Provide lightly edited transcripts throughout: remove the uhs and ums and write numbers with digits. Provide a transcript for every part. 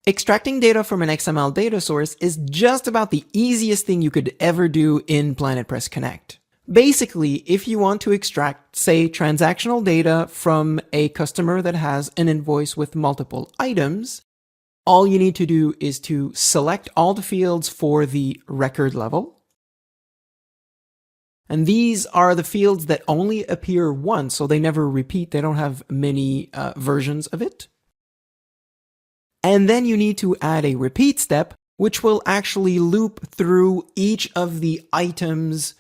Extracting data from an XML data source is just about the easiest thing you could ever do in PReS Connect. Basically, if you want to extract, say, transactional data from a customer that has an invoice with multiple items, all you need to do is to select all the fields for the record level. And these are the fields that only appear once, so they never repeat. They don't have many versions of it. And then you need to add a repeat step, which will actually loop through each of the items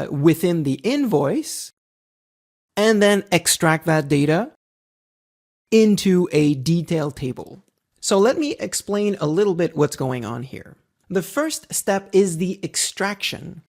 within the invoice, and then extract that data into a detail table. So let me explain a little bit what's going on here. The first step is the extraction.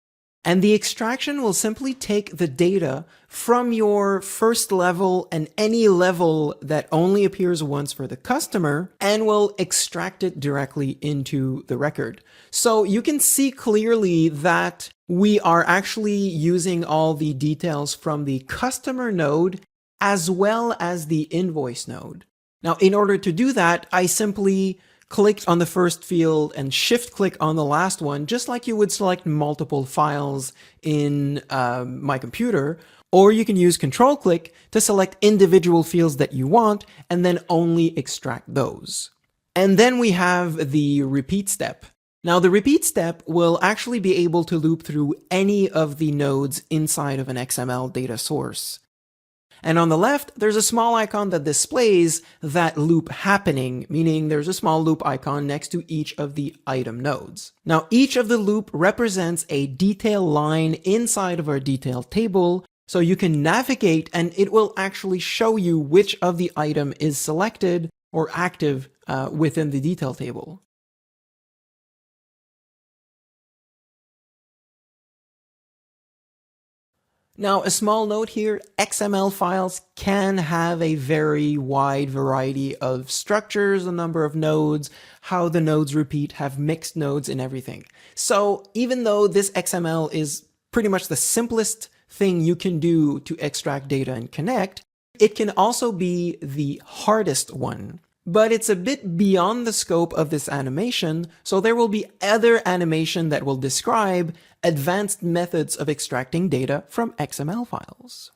And the extraction will simply take the data from your first level and any level that only appears once for the customer and will extract it directly into the record. So you can see clearly that we are actually using all the details from the customer node as well as the invoice node. Now, in order to do that, I simply clicked on the first field and shift click on the last one, just like you would select multiple files in my computer, or you can use control click to select individual fields that you want and then only extract those. And then we have the repeat step. Now the repeat step will actually be able to loop through any of the nodes inside of an XML data source. And on the left, there's a small icon that displays that loop happening, meaning there's a small loop icon next to each of the item nodes. Now, each of the loop represents a detail line inside of our detail table, so you can navigate and it will actually show you which of the item is selected or active within the detail table. Now, a small note here, XML files can have a very wide variety of structures, a number of nodes, how the nodes repeat, have mixed nodes and everything. So even though this XML is pretty much the simplest thing you can do to extract data and connect, it can also be the hardest one. But it's a bit beyond the scope of this animation, so there will be other animation that will describe advanced methods of extracting data from XML files.